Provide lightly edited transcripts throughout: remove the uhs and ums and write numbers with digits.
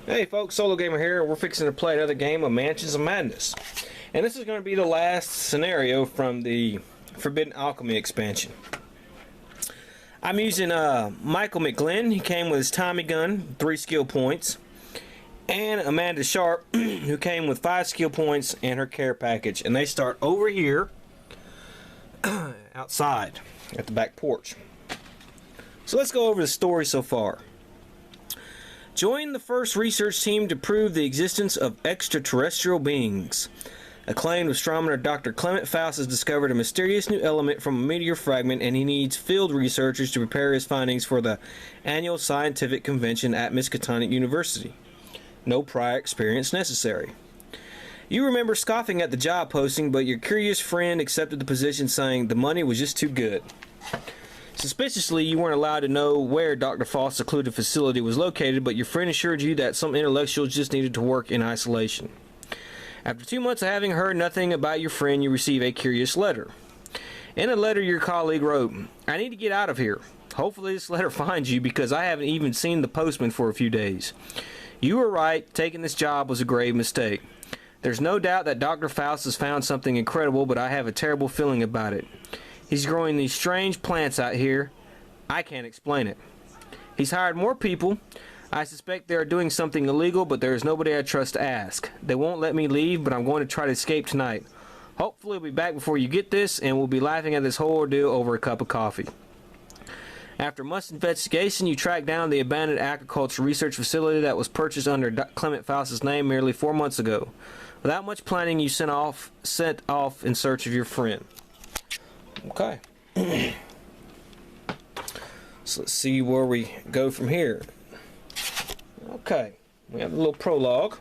Hey folks, SoloGamer here. We're fixing to play another game of Mansions of Madness. And this is going to be the last scenario from the Forbidden Alchemy expansion. I'm using Michael McGlynn. He came with his Tommy gun, 3 skill points. And Amanda Sharp, who came with 5 skill points and her care package. And they start over here, outside, at the back porch. So let's go over the story so far. Join the first research team to prove the existence of extraterrestrial beings. Acclaimed astronomer Dr. Clement Faust has discovered a mysterious new element from a meteor fragment, and he needs field researchers to prepare his findings for the annual scientific convention at Miskatonic University. No prior experience necessary. You remember scoffing at the job posting, but your curious friend accepted the position, saying the money was just too good. Suspiciously, you weren't allowed to know where Dr. Faust's secluded facility was located, but your friend assured you that some intellectuals just needed to work in isolation. After 2 months of having heard nothing about your friend, you receive a curious letter. In a letter, your colleague wrote, "I need to get out of here. Hopefully this letter finds you, because I haven't even seen the postman for a few days. You were right. Taking this job was a grave mistake. There's no doubt that Dr. Faust has found something incredible, but I have a terrible feeling about it. He's growing these strange plants out here. I can't explain it. He's hired more people. I suspect they are doing something illegal, but there is nobody I trust to ask. They won't let me leave, but I'm going to try to escape tonight. Hopefully we'll be back before you get this, and we'll be laughing at this whole ordeal over a cup of coffee." After much investigation, you track down the abandoned agricultural research facility that was purchased under Clement Faust's name merely 4 months ago. Without much planning, you set off in search of your friend. Okay. So let's see where we go from here. Okay. We have a little prologue.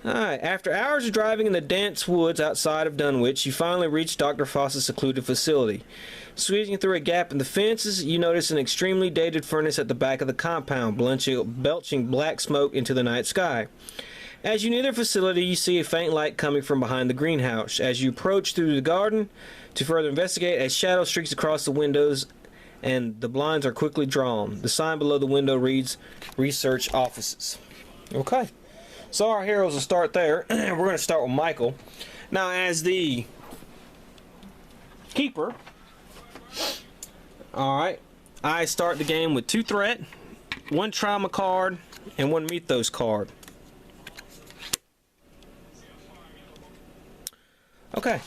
Alright. After hours of driving in the dense woods outside of Dunwich, you finally reach Dr. Faust's secluded facility. Squeezing through a gap in the fences, you notice an extremely dated furnace at the back of the compound, belching black smoke into the night sky. As you near the facility, you see a faint light coming from behind the greenhouse. As you approach through the garden to further investigate, a shadow streaks across the windows and the blinds are quickly drawn. The sign below the window reads, "Research Offices." Okay. So our heroes will start there. We're going to start with Michael. Now, as the keeper, alright, I start the game with 2 threat, 1 trauma card, and 1 mythos card. Okay,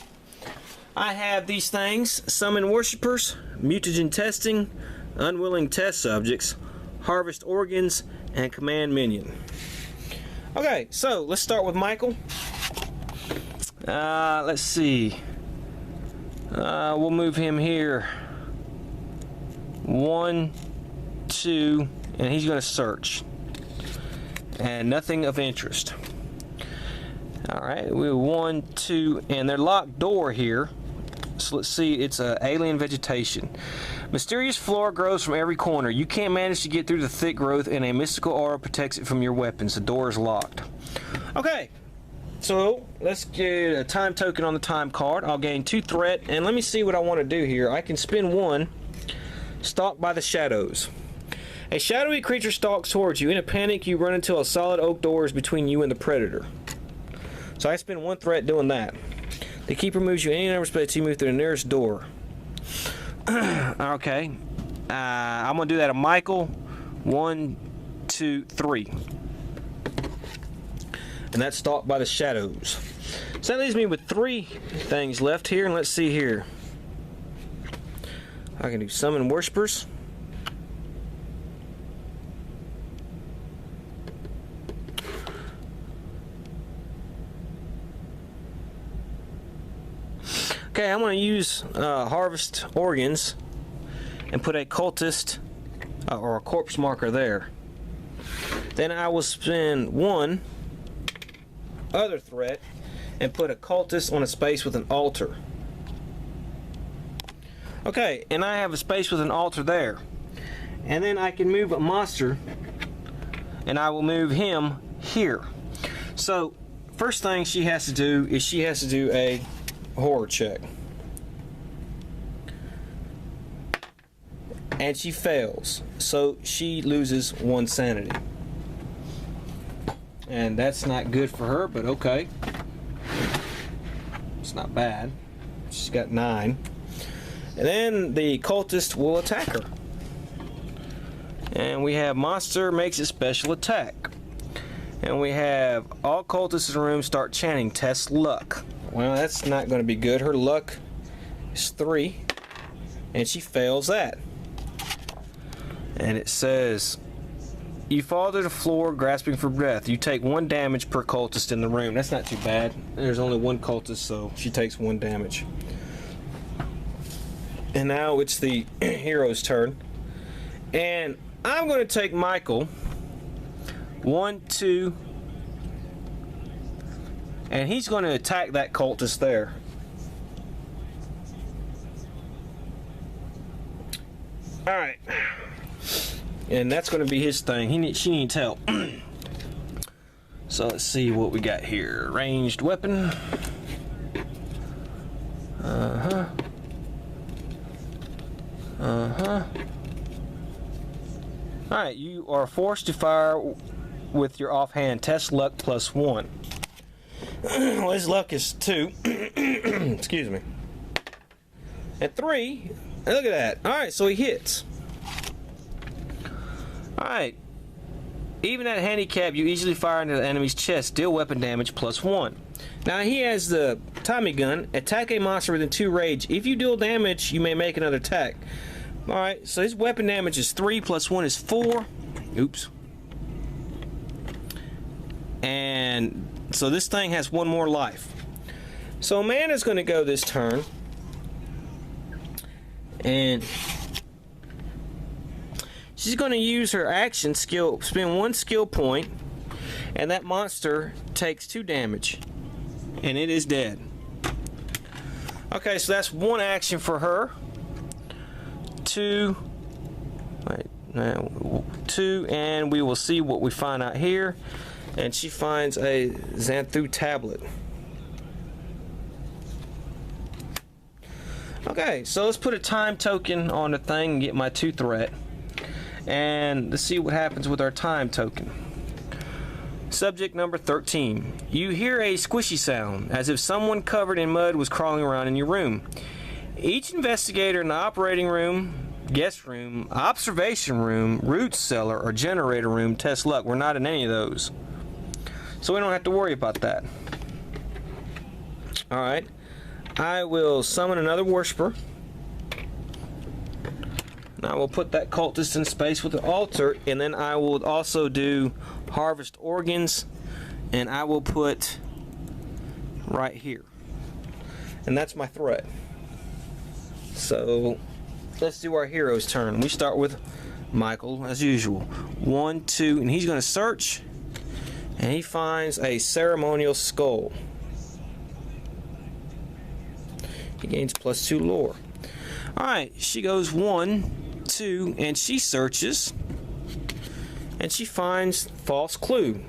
I have these things: summon worshippers, mutagen testing, unwilling test subjects, harvest organs, and command minion. Okay, so let's start with Michael. Let's see. We'll move him here. 1, 2, and he's going to search. And nothing of interest. Alright, we have 1, 2, and they're locked door here. So let's see, it's alien vegetation. Mysterious flora grows from every corner. You can't manage to get through the thick growth, and a mystical aura protects it from your weapons. The door is locked. Okay, so let's get a time token on the time card. I'll gain 2 threat, and let me see what I want to do here. I can spend 1, stalked by the shadows. A shadowy creature stalks towards you. In a panic, you run until a solid oak door is between you and the predator. So I spend 1 threat doing that. The keeper moves you any number of space. You move to the nearest door. Okay. I'm going to do that to Michael. 1, 2, 3. And that's stalked by the shadows. So that leaves me with 3 things left here. And let's see here. I can do summon worshippers. Okay, I'm going to use harvest organs and put a cultist or a corpse marker there. Then I will spend 1 other threat and put a cultist on a space with an altar. Okay, and I have a space with an altar there. And then I can move a monster, and I will move him here. So, first thing she has to do is she has to do a horror check. And she fails, so she loses 1 sanity. and that's not good for her, but okay. It's not bad. She's got 9. And then the cultist will attack her. And we have monster makes a special attack. And we have all cultists in the room start chanting test luck. Well, that's not going to be good. Her luck is 3, and she fails that. And it says, you fall to the floor grasping for breath. You take 1 damage per cultist in the room. That's not too bad. There's only 1 cultist, so she takes 1 damage. And now it's the hero's turn. And I'm going to take Michael. 1, 2. And he's going to attack that cultist there. Alright. And that's going to be his thing. She needs help. So let's see what we got here. Ranged weapon. Alright, you are forced to fire with your offhand. Test luck +1. Well, his luck is 2. Excuse me. At 3. Look at that. Alright, so he hits. Alright. Even at handicap, you easily fire into the enemy's chest. Deal weapon damage +1. Now he has the Tommy gun. Attack a monster within 2 rage. If you deal damage, you may make another attack. Alright, so his weapon damage is 3 +1 is 4. Oops. And so this thing has 1 more life. So Amanda's going to go this turn. And she's going to use her action skill, spend 1 skill point, and that monster takes 2 damage. And it is dead. Okay, so that's 1 action for her. 2, and we will see what we find out here. And she finds a Xanthu tablet. Okay, so let's put a time token on the thing and get my 2 threat. And let's see what happens with our time token. Subject number 13. You hear a squishy sound, as if someone covered in mud was crawling around in your room. Each investigator in the operating room, guest room, observation room, root cellar, or generator room test luck. We're not in any of those, so we don't have to worry about that. Alright. I will summon another worshiper. I will put that cultist in space with the altar, and then I will also do harvest organs, and I will put right here. And that's my threat. So let's do our hero's turn. We start with Michael as usual. 1, 2, and he's going to search, and he finds a ceremonial skull. He gains +2 lore. Alright, she goes 1, 2, and she searches, and she finds false clue.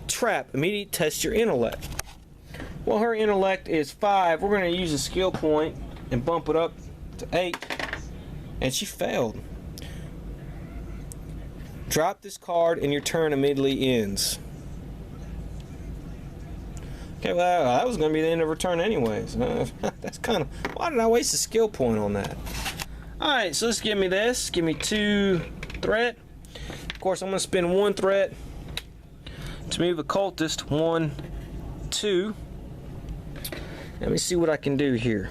Trap. Immediate test your intellect. Well, her intellect is 5. We're going to use a skill point and bump it up to 8, and she failed. Drop this card and your turn immediately ends. Okay, well, that was going to be the end of her turn anyways. That's kind of... Why did I waste a skill point on that? Alright, so let's give me this. Give me 2 threat. Of course, I'm going to spend 1 threat to move a cultist. 1, 2. Let me see what I can do here.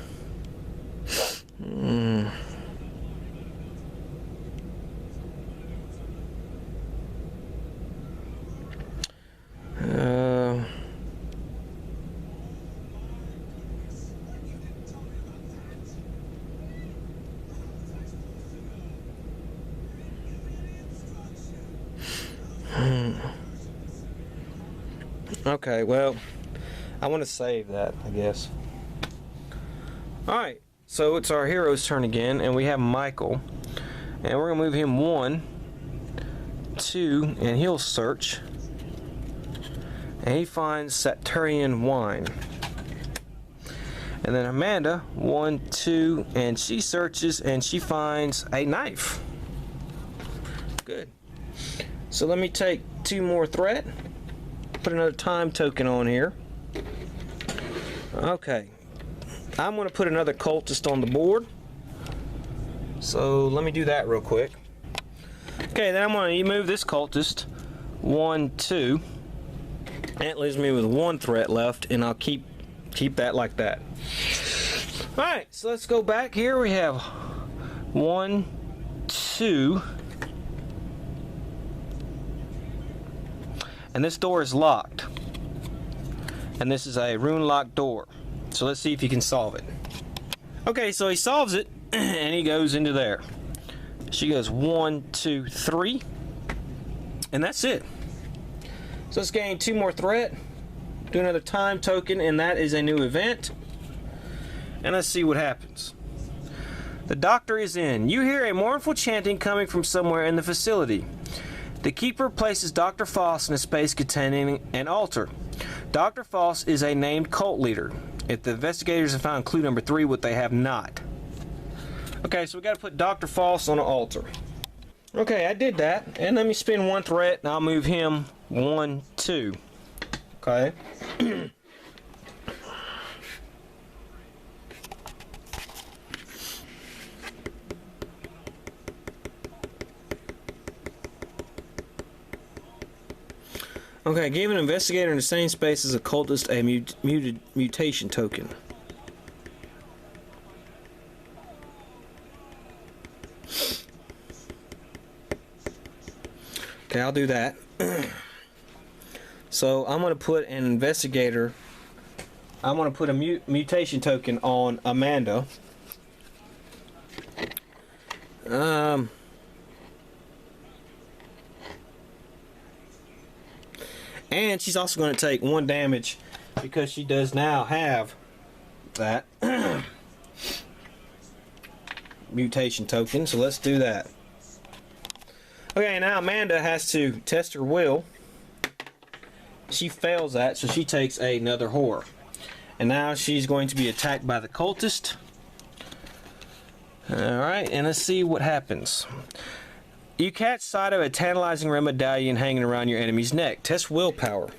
Okay, well, I want to save that, I guess. Alright, so it's our hero's turn again, and we have Michael. And we're going to move him 1, 2, and he'll search. And he finds Saturnian wine. And then Amanda, 1, 2, and she searches, and she finds a knife. Good. So let me take 2 more threat. put another time token on here. Okay. I'm going to put another cultist on the board. So let me do that real quick. Okay, then I'm going to move this cultist 1, 2. And it leaves me with 1 threat left, and I'll keep that like that. Alright, so let's go back here. We have 1, 2. And this door is locked. And this is a rune locked door. So let's see if he can solve it. Okay, so he solves it, and he goes into there. She goes 1, 2, 3. And that's it. So let's gain 2 more threat. Do another time token, and that is a new event. And let's see what happens. The doctor is in. You hear a mournful chanting coming from somewhere in the facility. The keeper places Dr. Foss in a space containing an altar. Dr. Foss is a named cult leader. If the investigators have found clue number 3, what they have not. Okay, so we got to put Dr. Foss on an altar. Okay, I did that. And let me spend 1 threat, and I'll move him 1, 2. Okay. Okay, gave an investigator in the same space as a cultist a mutation token. Okay, I'll do that. So I'm going to put an investigator. I'm going to put a mutation token on Amanda. And she's also going to take 1 damage because she does now have that mutation token. So let's do that. Okay, now Amanda has to test her will. She fails that, so she takes another horror. And now she's going to be attacked by the cultist. Alright, and let's see what happens. You catch sight of a tantalizing red medallion hanging around your enemy's neck. Test willpower.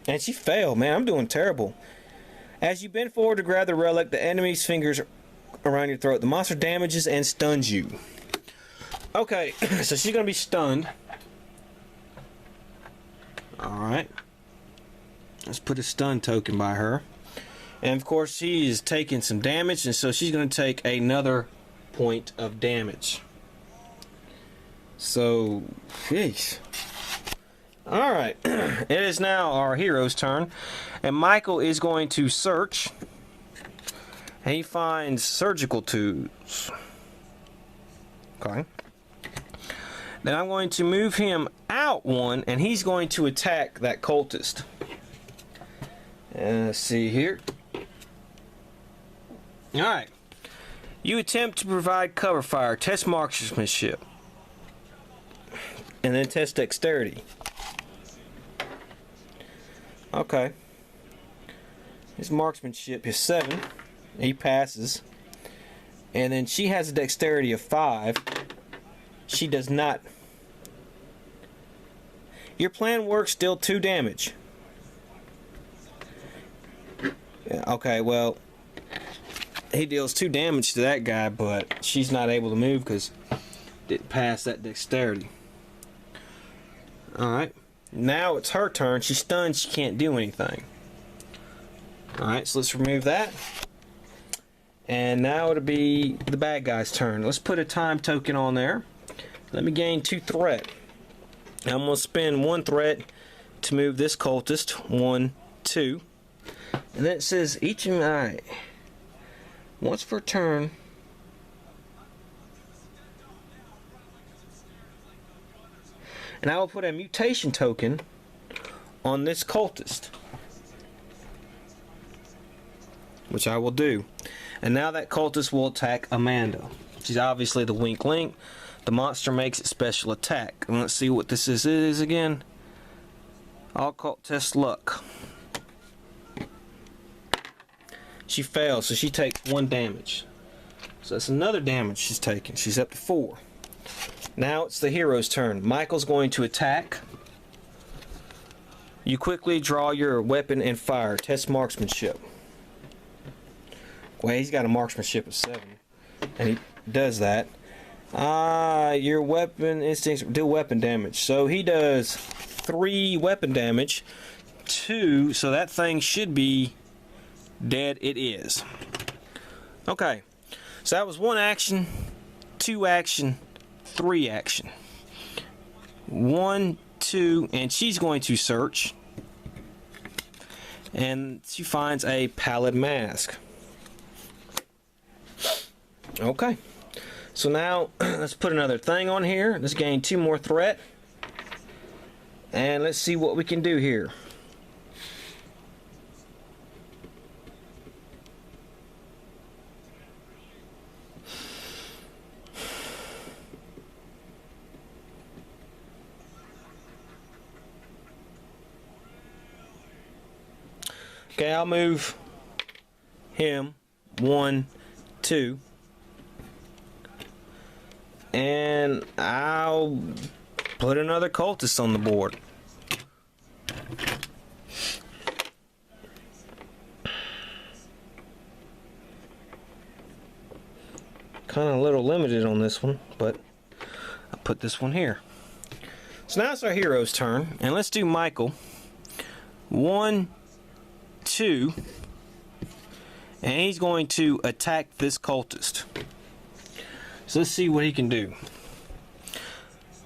And she failed, man. I'm doing terrible. As you bend forward to grab the relic, the enemy's fingers around your throat. The monster damages and stuns you. Okay, so she's going to be stunned. Alright. Let's put a stun token by her. And of course, she is taking some damage, and so she's going to take another point of damage. So, jeez. Alright. It is now our hero's turn. And Michael is going to search. And he finds surgical tools. Okay. Then I'm going to move him out 1, and he's going to attack that cultist. Let's see here. Alright. You attempt to provide cover fire. Test marksmanship. And then test dexterity. Okay. His marksmanship is 7. He passes. And then she has a dexterity of 5. She does not. Your plan works, deal 2 damage. Yeah, okay, well, he deals 2 damage to that guy, but she's not able to move because didn't pass that dexterity. Alright, now it's her turn. She's stunned, she can't do anything. Alright, so let's remove that. And now it'll be the bad guy's turn. Let's put a time token on there. Let me gain 2 threat. I'm going to spend 1 threat to move this cultist. 1, 2. And then it says each of my once per turn. And I will put a mutation token on this cultist, which I will do. And now that cultist will attack Amanda. She's obviously the weak link. The monster makes its special attack. And let's see what this is again. Occult test luck. She fails, so she takes 1 damage. So that's another damage she's taking. She's up to 4. Now it's the hero's turn. Michael's going to attack You quickly draw your weapon and fire. Test marksmanship. Well, he's got a marksmanship of 7, and he does that. Your weapon instincts deal weapon damage. So he does 3 weapon damage. 2, so that thing should be dead. It is. Okay, so that was 1 action, 2 action, 3 action. 1, 2, and she's going to search, and she finds a pallid mask. Okay, so now let's put another thing on here. Let's gain 2 more threat, and let's see what we can do here. Okay, I'll move him 1, 2, and I'll put another cultist on the board. Kind of a little limited on this one, but I'll put this one here. So now it's our hero's turn, and let's do Michael. 1, 2, and he's going to attack this cultist. So let's see what he can do.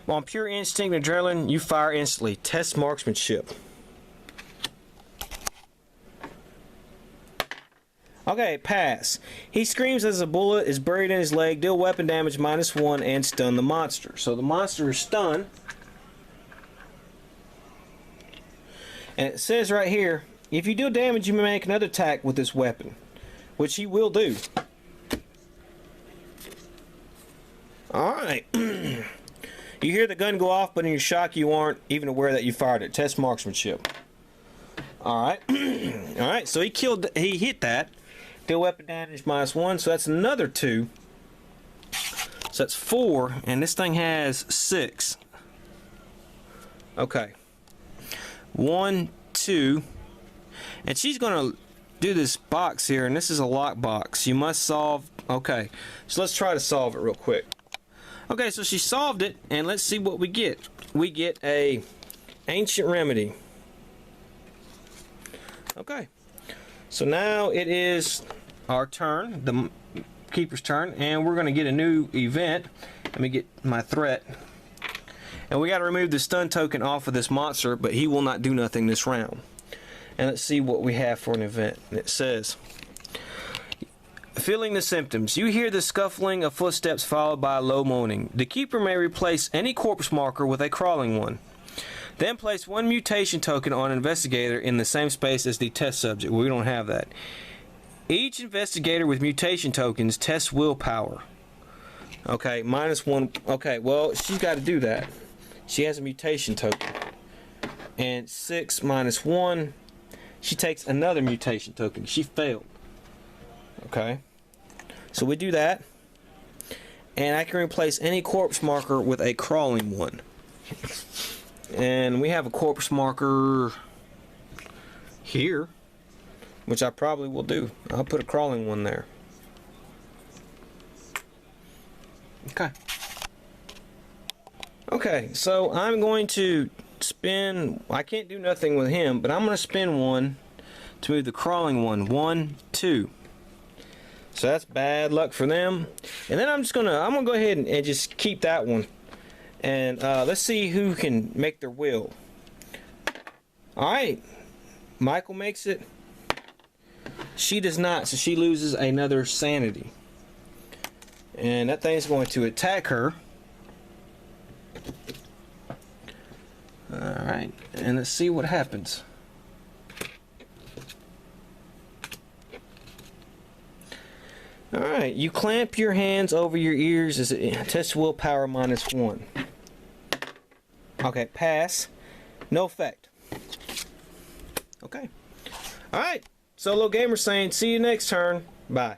Well, on pure instinct and adrenaline, you fire instantly. Test marksmanship. Okay, pass. He screams as a bullet is buried in his leg. Deal weapon damage -1 and stun the monster. So the monster is stunned. And it says right here, if you deal damage, you may make another attack with this weapon, which he will do. Alright. You hear the gun go off, but in your shock, you aren't even aware that you fired it. Test marksmanship. Alright. Alright, so he hit that. Deal weapon damage -1, so that's another 2. So that's 4, and this thing has 6. Okay. 1, 2. And she's going to do this box here, and this is a lock box. You must solve. Okay, so let's try to solve it real quick. Okay, so she solved it, and let's see what we get. We get a ancient remedy. Okay, so now it is our turn, the keeper's turn, and we're going to get a new event. Let me get my threat. And we got to remove the stun token off of this monster, but he will not do nothing this round. And let's see what we have for an event. And it says, feeling the symptoms. You hear the scuffling of footsteps followed by a low moaning. The keeper may replace any corpse marker with a crawling one. Then place 1 mutation token on investigator in the same space as the test subject. We don't have that. Each investigator with mutation tokens tests willpower. Okay, -1. Okay, well, she's got to do that. She has a mutation token. And 6 -1. She takes another mutation token. She failed. Okay. So we do that. And I can replace any corpse marker with a crawling one. And we have a corpse marker here, which I probably will do. I'll put a crawling one there. Okay. Okay, so I'm going to spin. I can't do nothing with him, but I'm going to spin 1 to move the crawling one. 1, 2. So that's bad luck for them. And then I'm gonna go ahead and just keep that one. And let's see who can make their will. Alright. Michael makes it. She does not, so she loses another sanity. And that thing's going to attack her. Alright, and let's see what happens. Alright, you clamp your hands over your ears as it tests willpower -1. Okay, pass. No effect. Okay. Alright, SoloGamer saying see you next turn. Bye.